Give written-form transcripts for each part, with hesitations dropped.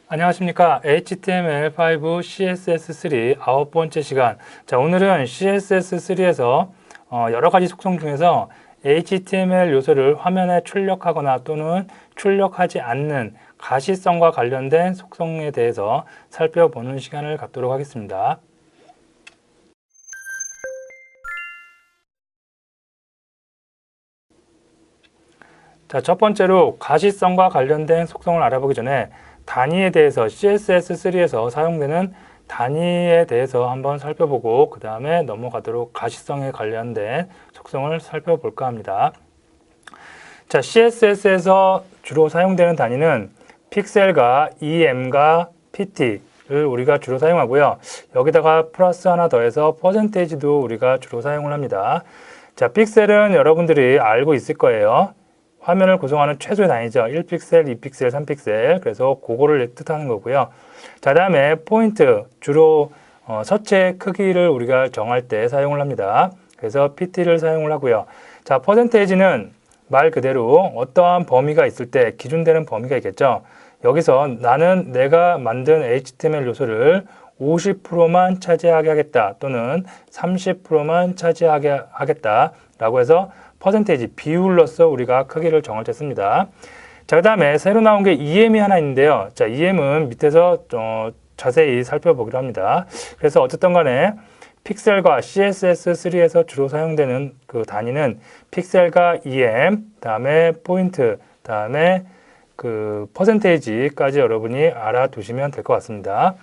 안녕하십니까. HTML5 CSS3 9번째 시간. 자, 오늘은 CSS3에서 여러 가지 속성 중에서 HTML 요소를 화면에 출력하거나 또는 출력하지 않는 가시성과 관련된 속성에 대해서 살펴보는 시간을 갖도록 하겠습니다. 자, 첫 번째로 가시성과 관련된 속성을 알아보기 전에 단위에 대해서 CSS3에서 사용되는 단위에 대해서 한번 살펴보고 그 다음에 넘어가도록 가시성에 관련된 속성을 살펴볼까 합니다. 자, CSS에서 주로 사용되는 단위는 픽셀과 EM과 PT를 우리가 주로 사용하고요. 여기다가 플러스 하나 더해서 퍼센테이지도 우리가 주로 사용을 합니다. 자, 픽셀은 여러분들이 알고 있을 거예요. 화면을 구성하는 최소의 단위죠. 1픽셀, 2픽셀, 3픽셀. 그래서 그거를 뜻하는 거고요. 자, 다음에 포인트, 주로 서체 크기를 우리가 정할 때 사용을 합니다. 그래서 PT를 사용을 하고요. 자, 퍼센테이지는 말 그대로 어떠한 범위가 있을 때 기준되는 범위가 있겠죠. 여기서 나는 내가 만든 HTML 요소를 50%만 차지하게 하겠다 또는 30%만 차지하게 하겠다 라고 해서 퍼센테이지 비율로서 우리가 크기를 정할 때 씁니다. 자, 그 다음에 새로 나온 게 EM이 하나 있는데요. 자, EM은 밑에서 자세히 살펴보기로 합니다. 그래서 어쨌든 간에 픽셀과 CSS3에서 주로 사용되는 그 단위는 픽셀과 EM, 다음에 포인트, 다음에 그 퍼센테이지까지 여러분이 알아두시면 될 것 같습니다.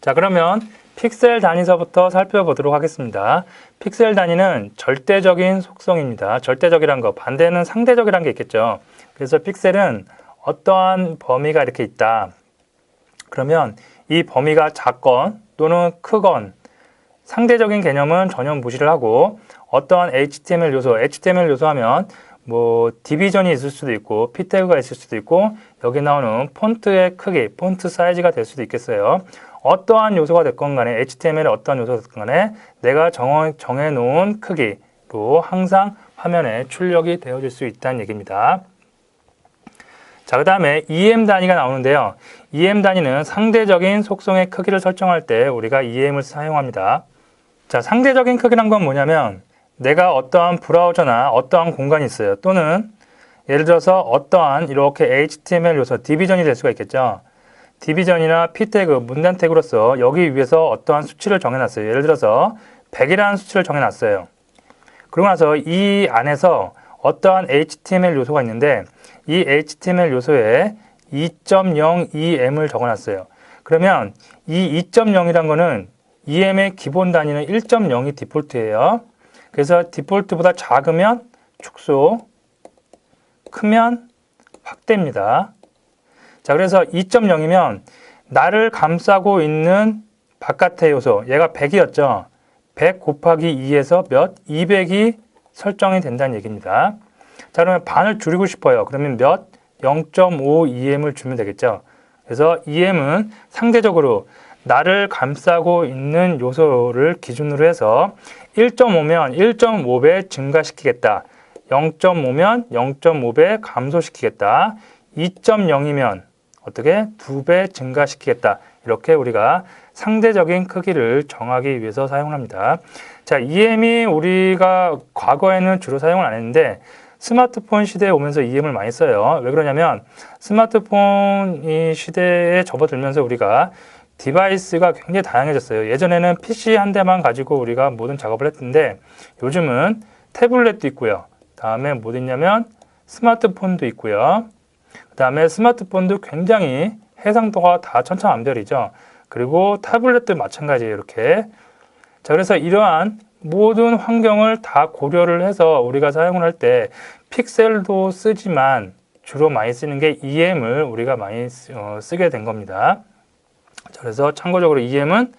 자, 그러면 픽셀 단위서부터 살펴보도록 하겠습니다. 픽셀 단위는 절대적인 속성입니다. 절대적이란 거, 반대는 상대적이란 게 있겠죠. 그래서 픽셀은 어떠한 범위가 이렇게 있다. 그러면 이 범위가 작건 또는 크건 상대적인 개념은 전혀 무시를 하고 어떠한 HTML 요소 하면 뭐 디비전이 있을 수도 있고 p 태그가 있을 수도 있고 여기 나오는 폰트의 크기, 폰트 사이즈가 될 수도 있겠어요. 어떠한 요소가 됐건 간에 HTML의 어떠한 요소가 됐건 간에 내가 정해놓은 크기로 항상 화면에 출력이 되어질 수 있다는 얘기입니다. 자, 그 다음에 EM 단위가 나오는데요. EM 단위는 상대적인 속성의 크기를 설정할 때 우리가 EM을 사용합니다. 자, 상대적인 크기란 건 뭐냐면 내가 어떠한 브라우저나 어떠한 공간이 있어요. 또는 예를 들어서 어떠한 이렇게 HTML 요소, 디비전이 될 수가 있겠죠. 디비전이나 p태그, 문단 태그로서 여기 위에서 어떠한 수치를 정해놨어요. 예를 들어서 100이라는 수치를 정해놨어요. 그러고 나서 이 안에서 어떠한 HTML 요소가 있는데 이 HTML 요소에 2.02m을 적어놨어요. 그러면 이 2.0이란 거는 EM의 기본 단위는 1.0이 디폴트예요. 그래서 디폴트보다 작으면 축소, 크면 확대입니다. 자, 그래서 2.0이면 나를 감싸고 있는 바깥의 요소, 얘가 100이었죠. 100 곱하기 2에서 몇? 200이 설정이 된다는 얘기입니다. 자, 그러면 반을 줄이고 싶어요. 그러면 몇? 0.5em을 주면 되겠죠. 그래서 em은 상대적으로 나를 감싸고 있는 요소를 기준으로 해서 1.5면 1.5배 증가시키겠다. 0.5면 0.5배 감소시키겠다. 2.0이면 어떻게? 2배 증가시키겠다. 이렇게 우리가 상대적인 크기를 정하기 위해서 사용을 합니다. 자, EM이 우리가 과거에는 주로 사용을 안 했는데 스마트폰 시대에 오면서 EM을 많이 써요. 왜 그러냐면 스마트폰 이 시대에 접어들면서 우리가 디바이스가 굉장히 다양해졌어요. 예전에는 PC 한 대만 가지고 우리가 모든 작업을 했는데 요즘은 태블릿도 있고요. 다음에 뭐 있냐면 스마트폰도 있고요. 그 다음에 스마트폰도 굉장히 해상도가 다 천차만별이죠. 그리고 타블렛도 마찬가지예요. 이렇게. 자, 그래서 이러한 모든 환경을 다 고려를 해서 우리가 사용을 할 때 픽셀도 쓰지만 주로 많이 쓰는 게 EM을 우리가 많이 쓰게 된 겁니다. 자, 그래서 참고적으로 EM은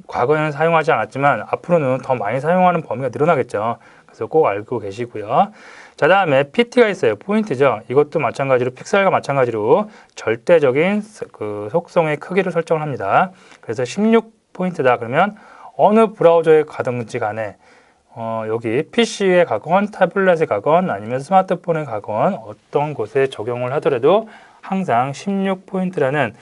과거에는 사용하지 않았지만 앞으로는 더 많이 사용하는 범위가 늘어나겠죠. 그래서 꼭 알고 계시고요. 자, 다음에 PT가 있어요. 포인트죠. 이것도 마찬가지로 픽셀과 마찬가지로 절대적인 그 속성의 크기를 설정을 합니다. 그래서 16포인트다. 그러면 어느 브라우저에 가든지 간에 여기 PC에 가건, 타블렛에 가건, 아니면 스마트폰에 가건 어떤 곳에 적용을 하더라도 항상 16포인트라는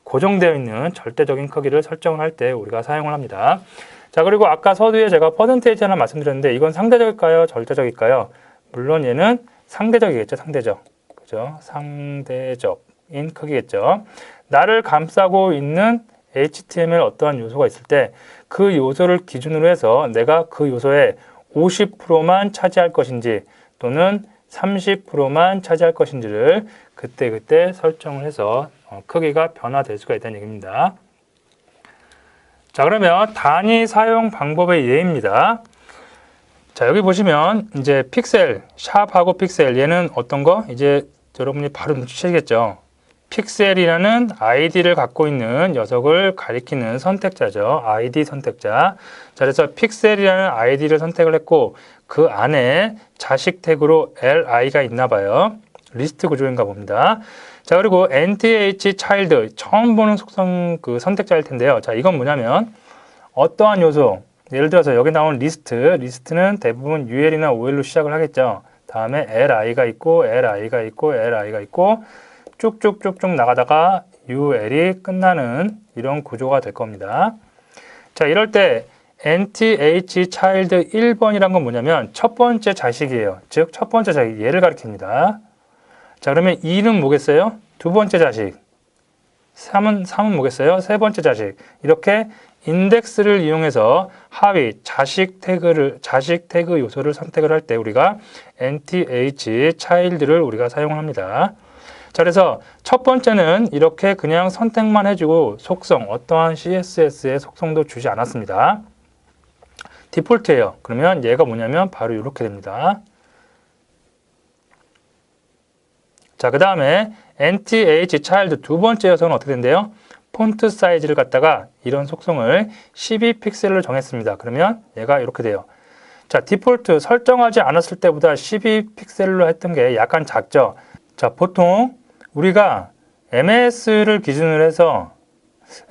고정되어 있는 절대적인 크기를 설정을 할 때 우리가 사용을 합니다. 자, 그리고 아까 서두에 제가 퍼센테이지 하나 말씀드렸는데 이건 상대적일까요? 절대적일까요? 물론 얘는 상대적이겠죠. 상대적. 그죠? 상대적인 크기겠죠. 나를 감싸고 있는 HTML 어떠한 요소가 있을 때 그 요소를 기준으로 해서 내가 그 요소의 50%만 차지할 것인지 또는 30%만 차지할 것인지를 그때그때 설정을 해서 크기가 변화될 수가 있다는 얘기입니다. 자, 그러면 단위 사용 방법의 예입니다. 자, 여기 보시면 이제 픽셀, 샵하고 픽셀 얘는 어떤 거? 이제 여러분이 바로 눈치채겠죠. 픽셀이라는 아이디를 갖고 있는 녀석을 가리키는 선택자죠. 아이디 선택자. 자, 그래서 픽셀이라는 아이디를 선택을 했고 그 안에 자식 태그로 li가 있나 봐요. 리스트 구조인가 봅니다. 자, 그리고 nth child 처음 보는 속성 그 선택자일 텐데요. 자, 이건 뭐냐면 어떠한 요소, 예를 들어서 여기 나온 리스트는 대부분 ul이나 ol로 시작을 하겠죠. 다음에 li가 있고 li가 있고 li가 있고 쭉쭉쭉쭉 나가다가 ul이 끝나는 이런 구조가 될 겁니다. 자, 이럴 때 nth child 1번이란 건 뭐냐면 첫 번째 자식이에요. 즉 첫 번째 자식, 얘를 가리킵니다. 자, 그러면 2는 뭐겠어요? 두 번째 자식. 3은 뭐겠어요? 세 번째 자식. 이렇게 인덱스를 이용해서 하위 자식 태그 요소를 선택을 할 때 우리가 nth child를 우리가 사용을 합니다. 자, 그래서 첫 번째는 이렇게 그냥 선택만 해주고 속성, 어떠한 CSS의 속성도 주지 않았습니다. 디폴트예요. 그러면 얘가 뭐냐면 바로 이렇게 됩니다. 자, 그 다음에 nth child 두 번째 요소는 어떻게 된대요? 폰트 사이즈를 갖다가 이런 속성을 12픽셀로 정했습니다. 그러면 얘가 이렇게 돼요. 자, 디폴트 설정하지 않았을 때보다 12픽셀로 했던 게 약간 작죠. 자, 보통 우리가 MS를 기준으로 해서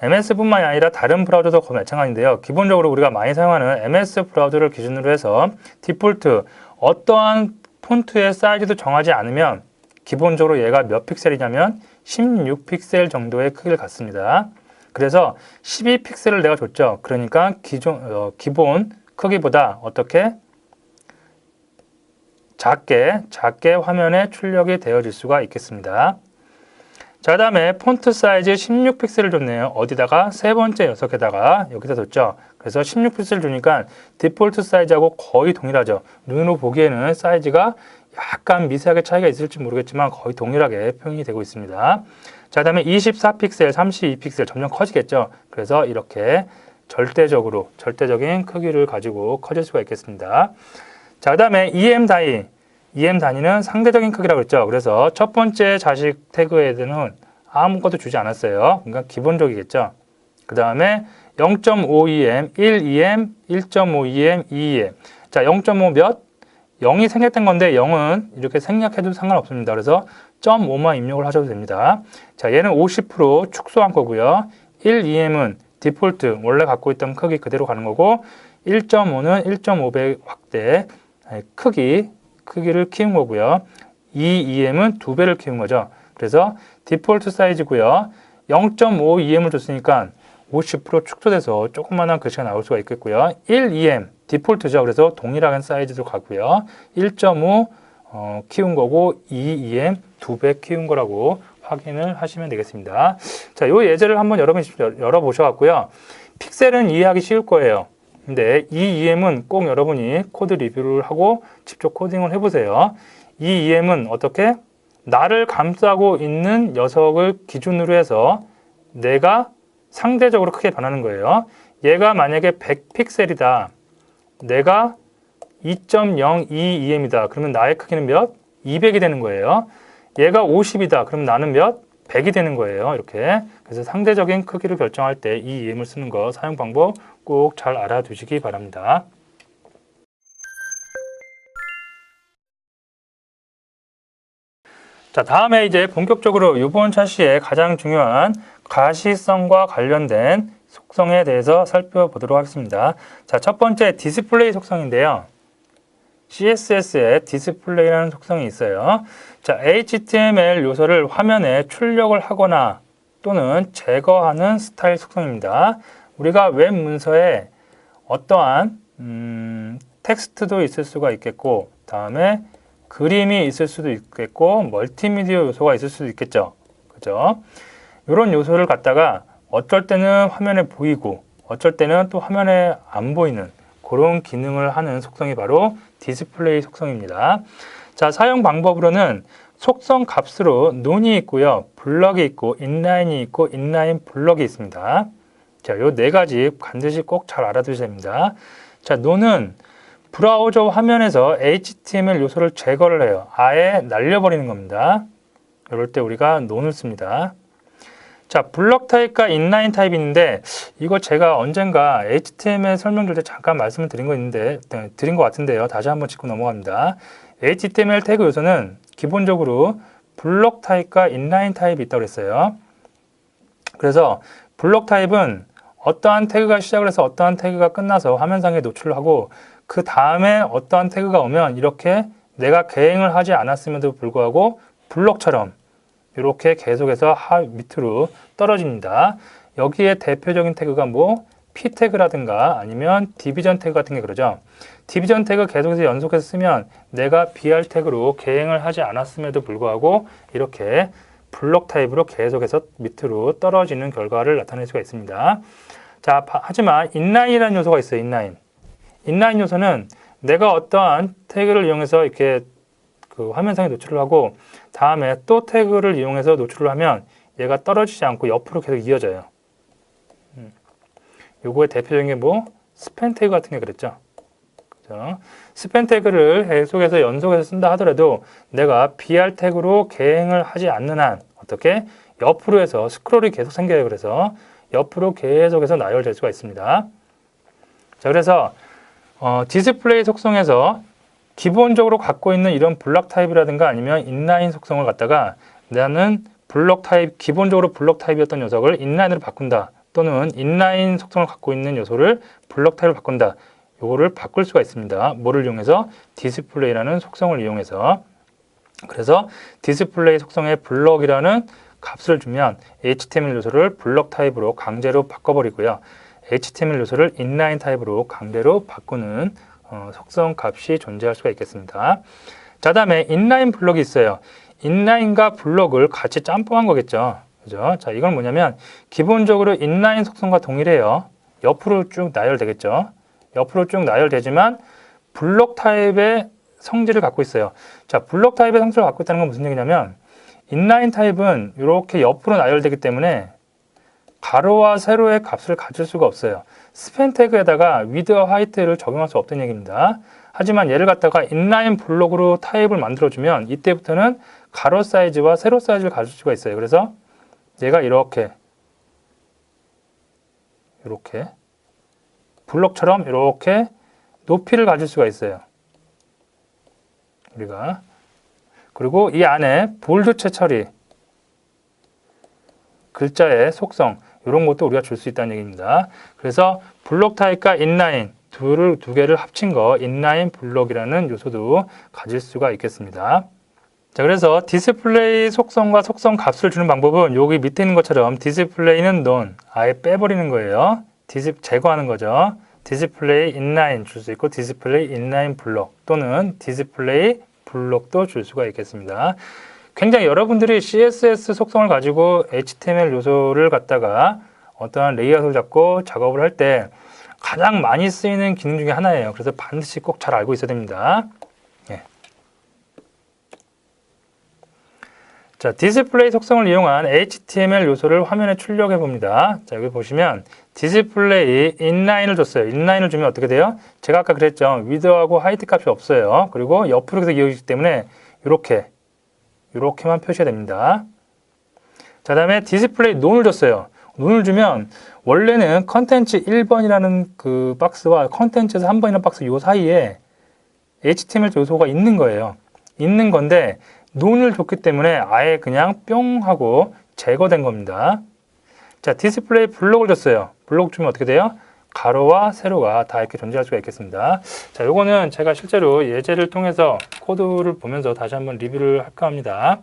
MS뿐만이 아니라 다른 브라우저도 거의 마찬가지인데요. 기본적으로 우리가 많이 사용하는 MS 브라우저를 기준으로 해서 디폴트 어떠한 폰트의 사이즈도 정하지 않으면 기본적으로 얘가 몇 픽셀이냐면 16픽셀 정도의 크기를 갖습니다. 그래서 12픽셀을 내가 줬죠. 그러니까 기본 크기보다 어떻게 작게 화면에 출력이 되어질 수가 있겠습니다. 자, 그 다음에 폰트 사이즈 16픽셀을 줬네요. 어디다가? 세 번째 녀석에다가 여기다 줬죠. 그래서 16픽셀 주니까 디폴트 사이즈하고 거의 동일하죠. 눈으로 보기에는 사이즈가 약간 미세하게 차이가 있을지 모르겠지만 거의 동일하게 표현이 되고 있습니다. 자, 그 다음에 24픽셀, 32픽셀 점점 커지겠죠. 그래서 이렇게 절대적인 크기를 가지고 커질 수가 있겠습니다. 자, 그 다음에 EM 단위는 상대적인 크기라고 했죠. 그래서 첫 번째 자식 태그에는 아무것도 주지 않았어요. 그러니까 기본적이겠죠. 그 다음에 0.5em, 1em, 1.5em, 2em. 자, 0.5 몇? 0이 생략된 건데 0은 이렇게 생략해도 상관없습니다. 그래서 0.5만 입력을 하셔도 됩니다. 자, 얘는 50% 축소한 거고요. 1em은 디폴트 원래 갖고 있던 크기 그대로 가는 거고 1.5는 1.5배 확대 크기를 키운 거고요. 2em은 2배를 키운 거죠. 그래서 디폴트 사이즈고요. 0.5em을 줬으니까 50% 축소돼서 조그만한 글씨가 나올 수가 있겠고요. 1em 디폴트죠. 그래서 동일한 사이즈로 가고요. 1.5 키운 거고 2em 2배 키운 거라고 확인을 하시면 되겠습니다. 자, 이 예제를 한번 여러분이 열어보셔갖고요. 픽셀은 이해하기 쉬울 거예요. 근데 이 EM은 꼭 여러분이 코드 리뷰를 하고 직접 코딩을 해보세요. 이 EM은 어떻게? 나를 감싸고 있는 녀석을 기준으로 해서 내가 상대적으로 크게 변하는 거예요. 얘가 만약에 100픽셀이다. 내가 2.02em이다. 그러면 나의 크기는 몇? 200이 되는 거예요. 얘가 50이다. 그럼 나는 몇? 100이 되는 거예요. 이렇게. 그래서 상대적인 크기를 결정할 때 이 EM을 쓰는 거 사용 방법 꼭 잘 알아두시기 바랍니다. 자, 다음에 이제 본격적으로 이번 차시의 가장 중요한 가시성과 관련된 속성에 대해서 살펴보도록 하겠습니다. 자, 첫 번째 디스플레이 속성인데요. CSS에 디스플레이라는 속성이 있어요. 자, HTML 요소를 화면에 출력을 하거나 또는 제거하는 스타일 속성입니다. 우리가 웹 문서에 어떠한 텍스트도 있을 수가 있겠고, 다음에 그림이 있을 수도 있겠고, 멀티미디어 요소가 있을 수도 있겠죠. 그죠? 이런 요소를 갖다가 어쩔 때는 화면에 보이고, 어쩔 때는 또 화면에 안 보이는 그런 기능을 하는 속성이 바로 디스플레이 속성입니다. 자, 사용 방법으로는 속성 값으로 논이 있고요, 블럭이 있고, 인라인이 있고, 인라인 블럭이 있습니다. 자, 요 네 가지 반드시 꼭 잘 알아두셔야 됩니다. 자, 논은 브라우저 화면에서 HTML 요소를 제거를 해요. 아예 날려버리는 겁니다. 이럴 때 우리가 논을 씁니다. 자, 블럭 타입과 인라인 타입이 있는데, 이거 제가 언젠가 HTML 설명 줄 때 잠깐 말씀을 드린 것 같은데요. 다시 한번 짚고 넘어갑니다. HTML 태그 요소는 기본적으로 블럭 타입과 인라인 타입이 있다고 그랬어요. 그래서 블럭 타입은 어떠한 태그가 시작을 해서 어떠한 태그가 끝나서 화면상에 노출을 하고, 그 다음에 어떠한 태그가 오면 이렇게 내가 계행을 하지 않았음에도 불구하고 블럭처럼 이렇게 계속해서 밑으로 떨어집니다. 여기에 대표적인 태그가 뭐 P 태그라든가 아니면 디비전 태그 같은 게 그러죠. 디비전 태그 계속해서 연속해서 쓰면 내가 BR 태그로 계행을 하지 않았음에도 불구하고 이렇게 블럭 타입으로 계속해서 밑으로 떨어지는 결과를 나타낼 수가 있습니다. 자, 하지만 인라인이라는 요소가 있어요. 인라인 요소는 내가 어떠한 태그를 이용해서 이렇게 그 화면상에 노출을 하고, 다음에 또 태그를 이용해서 노출을 하면 얘가 떨어지지 않고 옆으로 계속 이어져요. 요거의 대표적인 게 뭐 스팬 태그 같은 게 그랬죠. 그죠? 스팬 태그를 계속해서 연속해서 쓴다 하더라도 내가 BR 태그로 계행을 하지 않는 한 어떻게 옆으로 해서 스크롤이 계속 생겨요. 그래서 옆으로 계속해서 나열될 수가 있습니다. 자, 그래서 디스플레이 속성에서 기본적으로 갖고 있는 이런 블럭 타입이라든가 아니면 인라인 속성을 갖다가 나는 블럭 타입, 기본적으로 블럭 타입이었던 녀석을 인라인으로 바꾼다, 또는 인라인 속성을 갖고 있는 요소를 블럭 타입으로 바꾼다. 요거를 바꿀 수가 있습니다. 뭐를 이용해서? 디스플레이라는 속성을 이용해서. 그래서 디스플레이 속성에 블럭이라는 값을 주면 HTML 요소를 블럭 타입으로 강제로 바꿔버리고요. HTML 요소를 인라인 타입으로 강제로 바꾸는 속성 값이 존재할 수가 있겠습니다. 자, 다음에 인라인 블럭이 있어요. 인라인과 블럭을 같이 짬뽕한 거겠죠. 그죠? 자, 이건 뭐냐면 기본적으로 인라인 속성과 동일해요. 옆으로 쭉 나열되겠죠. 옆으로 쭉 나열되지만 블럭 타입의 성질을 갖고 있어요. 자, 블럭 타입의 성질을 갖고 있다는 건 무슨 얘기냐면, 인라인 타입은 이렇게 옆으로 나열되기 때문에 가로와 세로의 값을 가질 수가 없어요. 스팬 태그에다가 위드와 하이트를 적용할 수 없다는 얘기입니다. 하지만 얘를 갖다가 인라인 블록으로 타입을 만들어주면 이때부터는 가로 사이즈와 세로 사이즈를 가질 수가 있어요. 그래서 얘가 이렇게 블록처럼 이렇게 높이를 가질 수가 있어요. 우리가. 그리고 이 안에 볼드체 처리, 글자의 속성, 이런 것도 우리가 줄 수 있다는 얘기입니다. 그래서 블록 타입과 인라인 두 개를 합친 거, 인라인 블록이라는 요소도 가질 수가 있겠습니다. 자, 그래서 디스플레이 속성과 속성 값을 주는 방법은 여기 밑에 있는 것처럼 디스플레이는 none, 아예 빼버리는 거예요. 제거하는 거죠. 디스플레이 인라인 줄 수 있고 디스플레이 인라인 블록 또는 디스플레이 블록도 줄 수가 있겠습니다. 굉장히 여러분들이 CSS 속성을 가지고 HTML 요소를 갖다가 어떠한 레이아웃을 잡고 작업을 할 때 가장 많이 쓰이는 기능 중에 하나예요. 그래서 반드시 꼭 잘 알고 있어야 됩니다. 예. 자, 디스플레이 속성을 이용한 HTML 요소를 화면에 출력해 봅니다. 자, 여기 보시면 디스플레이 인라인을 줬어요. 인라인을 주면 어떻게 돼요? 제가 아까 그랬죠. 위드하고 하이트 값이 없어요. 그리고 옆으로 계속 이어지기 때문에 이렇게만 표시가 됩니다. 자, 다음에 디스플레이 논을 줬어요. 논을 주면 원래는 컨텐츠 1번이라는 그 박스와 컨텐츠에서 3번이라는 박스 요 사이에 HTML 요소가 있는 거예요. 있는 건데 논을 줬기 때문에 아예 그냥 뿅 하고 제거된 겁니다. 자, 디스플레이 블록을 줬어요. 블록 주면 어떻게 돼요? 가로와 세로가 다 이렇게 존재할 수가 있겠습니다. 자, 요거는 제가 실제로 예제를 통해서 코드를 보면서 다시 한번 리뷰를 할까 합니다.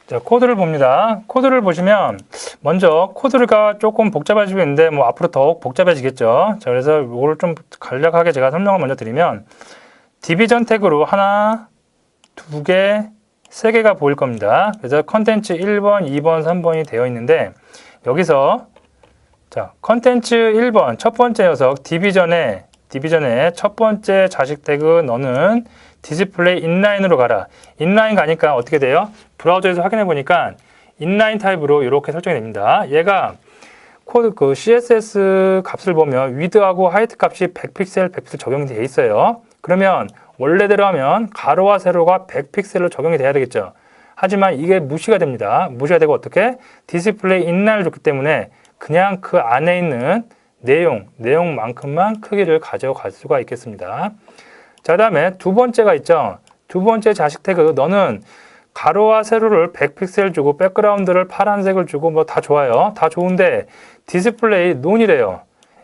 자, 코드를 봅니다. 코드를 보시면 먼저 코드가 조금 복잡해지고 있는데 뭐 앞으로 더욱 복잡해지겠죠. 자, 그래서 이걸 좀 간략하게 제가 설명을 먼저 드리면 디비전 태그로 하나, 두 개, 세 개가 보일 겁니다. 그래서 컨텐츠 1번, 2번, 3번이 되어 있는데 여기서 자, 컨텐츠 1번 첫 번째 녀석 디비전의 첫 번째 자식 태그 너는 디스플레이 인라인으로 가라. 인라인 가니까 어떻게 돼요? 브라우저에서 확인해 보니까 인라인 타입으로 이렇게 설정이 됩니다. 얘가 코드 그 CSS 값을 보면 위드하고 하이트 값이 100픽셀, 100픽셀 적용이 되어 있어요. 그러면 원래대로 하면 가로와 세로가 100픽셀로 적용이 돼야 되겠죠. 하지만 이게 무시가 됩니다. 무시가 되고 어떻게? 디스플레이 인라인을 줬기 때문에 그냥 그 안에 있는 내용만큼만 크기를 가져갈 수가 있겠습니다. 자, 그 다음에 두 번째가 있죠. 두 번째 자식 태그 너는 가로와 세로를 100픽셀 주고 백그라운드를 파란색을 주고 뭐 다 좋아요. 다 좋은데 디스플레이 논이래요.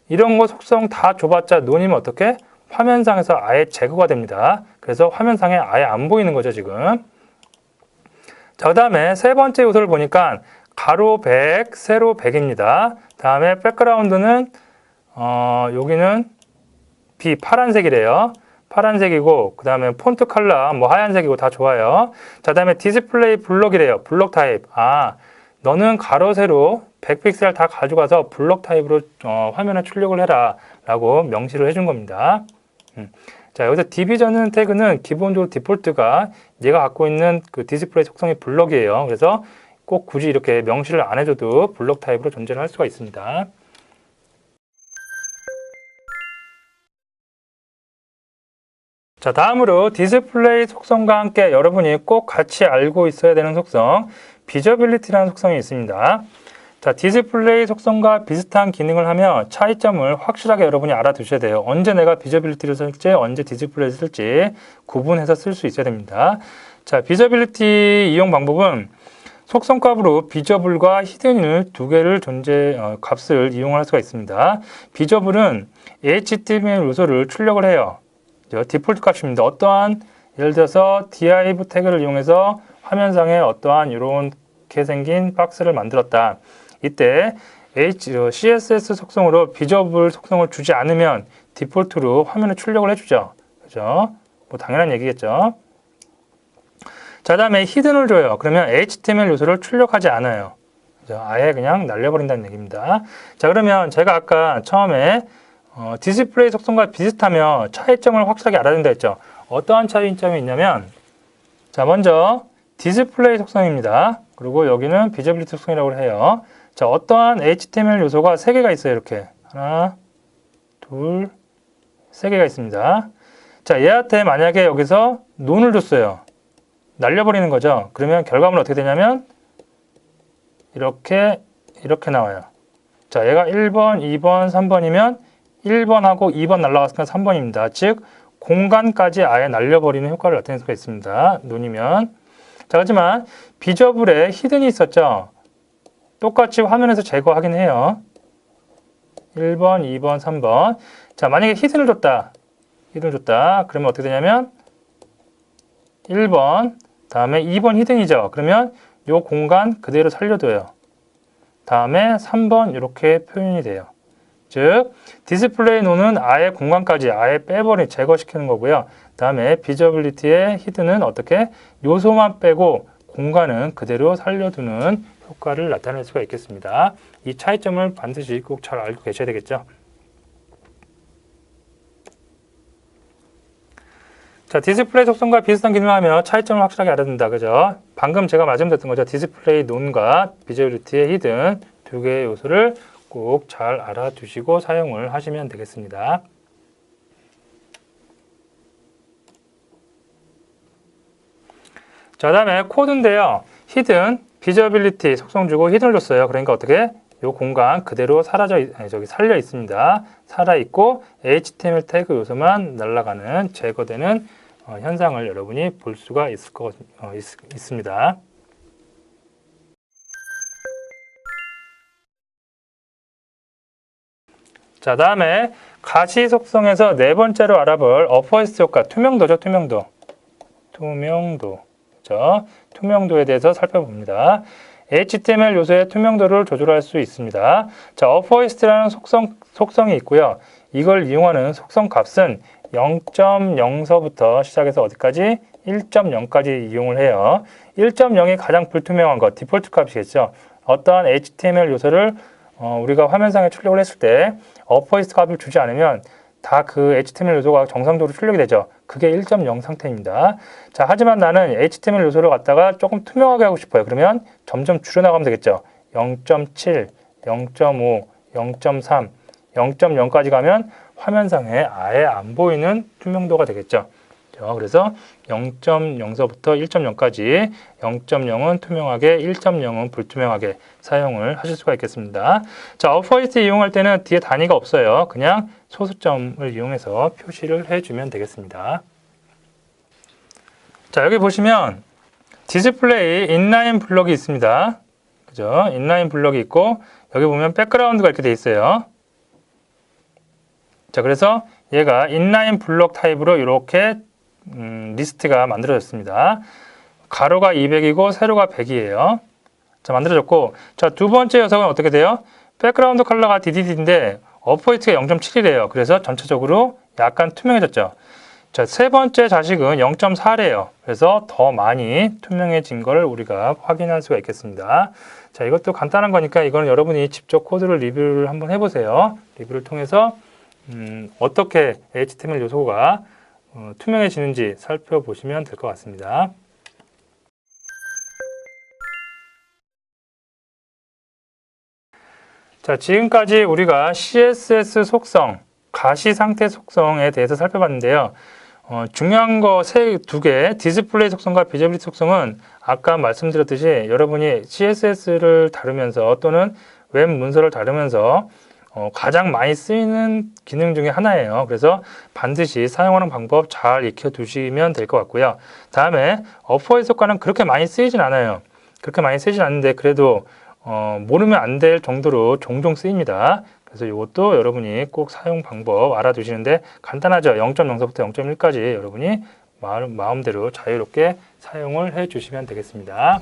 이런 거 속성 다 줘봤자 논이면 어떻게? 화면상에서 아예 제거가 됩니다. 그래서 화면상에 아예 안 보이는 거죠, 지금. 자, 그 다음에 세 번째 요소를 보니까 가로 100, 세로 100입니다. 다음에 백그라운드는 여기는 파란색이래요. 파란색이고 그 다음에 폰트 컬러 뭐 하얀색이고 다 좋아요. 자, 다음에 디스플레이 블록이래요. 블록 타입. 너는 가로 세로 100픽셀 다 가져가서 블록 타입으로 화면에 출력을 해라 라고 명시를 해준 겁니다. 자, 여기서 디비전 태그는 기본적으로 디폴트가 얘가 갖고 있는 그 디스플레이 속성이 블록이에요. 그래서 꼭 굳이 이렇게 명시를 안 해줘도 블록 타입으로 존재를 할 수가 있습니다. 자, 다음으로 디스플레이 속성과 함께 여러분이 꼭 같이 알고 있어야 되는 속성, 비저빌리티라는 속성이 있습니다. 자, 디스플레이 속성과 비슷한 기능을 하며 차이점을 확실하게 여러분이 알아두셔야 돼요. 언제 내가 비저빌리티를 쓸지, 언제 디스플레이를 쓸지 구분해서 쓸 수 있어야 됩니다. 자, 비저빌리티 이용 방법은 속성값으로 비저블과 히든을 두 개를 값을 이용할 수가 있습니다. 비저블은 HTML 요소를 출력을 해요. 디폴트 값입니다. 어떠한 예를 들어서 div 태그를 이용해서 화면상에 어떠한 이렇게 생긴 박스를 만들었다. 이때 CSS 속성으로 비저블 속성을 주지 않으면 디폴트로 화면에 출력을 해주죠. 그죠? 뭐 당연한 얘기겠죠. 자, 다음에 히든을 줘요. 그러면 HTML 요소를 출력하지 않아요. 그죠? 아예 그냥 날려버린다는 얘기입니다. 자, 그러면 제가 아까 처음에 디스플레이 속성과 비슷하며 차이점을 확실하게 알아야 된다 했죠. 어떠한 차이점이 있냐면 자, 먼저 디스플레이 속성입니다. 그리고 여기는 비저빌리티 속성이라고 해요. 자, 어떠한 HTML 요소가 3개가 있어요. 이렇게 하나, 둘, 3개가 있습니다. 자, 얘한테 만약에 여기서 논을 줬어요. 날려버리는 거죠. 그러면 결과물은 어떻게 되냐면 이렇게 나와요. 자, 얘가 1번, 2번, 3번이면 1번하고 2번 날라갔으니까 3번입니다. 즉 공간까지 아예 날려버리는 효과를 나타낼 수가 있습니다. 논이면. 자, 하지만 비저블에 히든이 있었죠. 똑같이 화면에서 제거하긴 해요. 1번, 2번, 3번. 자, 만약에 히든을 줬다. 그러면 어떻게 되냐면 1번, 다음에 2번 히든이죠. 그러면 이 공간 그대로 살려둬요. 다음에 3번 이렇게 표현이 돼요. 즉 디스플레이 논은 아예 공간까지 아예 제거시키는 거고요. 다음에 비저빌리티의 히든은 어떻게 요소만 빼고 공간은 그대로 살려두는 효과를 나타낼 수가 있겠습니다. 이 차이점을 반드시 꼭 잘 알고 계셔야 되겠죠. 자, 디스플레이 속성과 비슷한 기능을 하며 차이점을 확실하게 알아야 된다. 그죠? 방금 제가 말씀드렸던 거죠. 디스플레이 논과 비저빌리티의 히든 두 개의 요소를 꼭 잘 알아두시고 사용을 하시면 되겠습니다. 자, 다음에 코드인데요. 히든, 비저빌리티 속성 주고 히든을 줬어요. 그러니까 어떻게? 이 공간 그대로 살려 있습니다. 살아 있고 HTML 태그 요소만 날아가는 제거되는 현상을 여러분이 볼 수가 있습니다. 자, 다음에 가시 속성에서 네 번째로 알아볼 어퍼이스트 효과, 투명도죠, 투명도. 그죠? 투명도에 대해서 살펴봅니다. HTML 요소의 투명도를 조절할 수 있습니다. 자, 어퍼이스트라는 속성이 있고요. 이걸 이용하는 속성 값은 0.0서부터 시작해서 어디까지? 1.0까지 이용을 해요. 1.0이 가장 불투명한 것, 디폴트 값이겠죠. 어떠한 HTML 요소를 우리가 화면상에 출력을 했을 때 어퍼이스트 값을 주지 않으면 다 그 HTML 요소가 정상적으로 출력이 되죠. 그게 1.0 상태입니다. 자, 하지만 나는 HTML 요소를 갖다가 조금 투명하게 하고 싶어요. 그러면 점점 줄여나가면 되겠죠. 0.7, 0.5, 0.3, 0.0까지 가면 화면상에 아예 안 보이는 투명도가 되겠죠. 그래서 0.0서부터 1.0까지 0.0은 투명하게, 1.0은 불투명하게 사용을 하실 수가 있겠습니다. 자, 어퍼이스트 이용할 때는 뒤에 단위가 없어요. 그냥 소수점을 이용해서 표시를 해주면 되겠습니다. 자, 여기 보시면 디스플레이 인라인 블럭이 있습니다. 그죠? 인라인 블럭이 있고 여기 보면 백그라운드가 이렇게 돼 있어요. 자, 그래서 얘가 인라인 블럭 타입으로 이렇게 리스트가 만들어졌습니다. 가로가 200이고 세로가 100이에요. 자, 만들어졌고, 자, 두 번째 녀석은 어떻게 돼요? 백그라운드 컬러가 DDD인데 어퍼이트가 0.7이래요. 그래서 전체적으로 약간 투명해졌죠. 자, 세 번째 자식은 0.4래요. 그래서 더 많이 투명해진 걸 우리가 확인할 수가 있겠습니다. 자, 이것도 간단한 거니까 이거는 여러분이 직접 코드를 리뷰를 한번 해보세요. 리뷰를 통해서 어떻게 HTML 요소가 투명해지는지 살펴보시면 될 것 같습니다. 자, 지금까지 우리가 CSS 속성, 가시 상태 속성에 대해서 살펴봤는데요. 중요한 거 두 개, 디스플레이 속성과 비저빌리티 속성은 아까 말씀드렸듯이 여러분이 CSS를 다루면서 또는 웹 문서를 다루면서 가장 많이 쓰이는 기능 중에 하나예요. 그래서 반드시 사용하는 방법 잘 익혀두시면 될 것 같고요. 다음에 어퍼이스트 효과는 그렇게 많이 쓰이진 않아요. 그렇게 많이 쓰이진 않는데 그래도 모르면 안 될 정도로 종종 쓰입니다. 그래서 이것도 여러분이 꼭 사용 방법 알아두시는데 간단하죠. 0.0서부터 0.1까지 여러분이 마음대로 자유롭게 사용을 해 주시면 되겠습니다.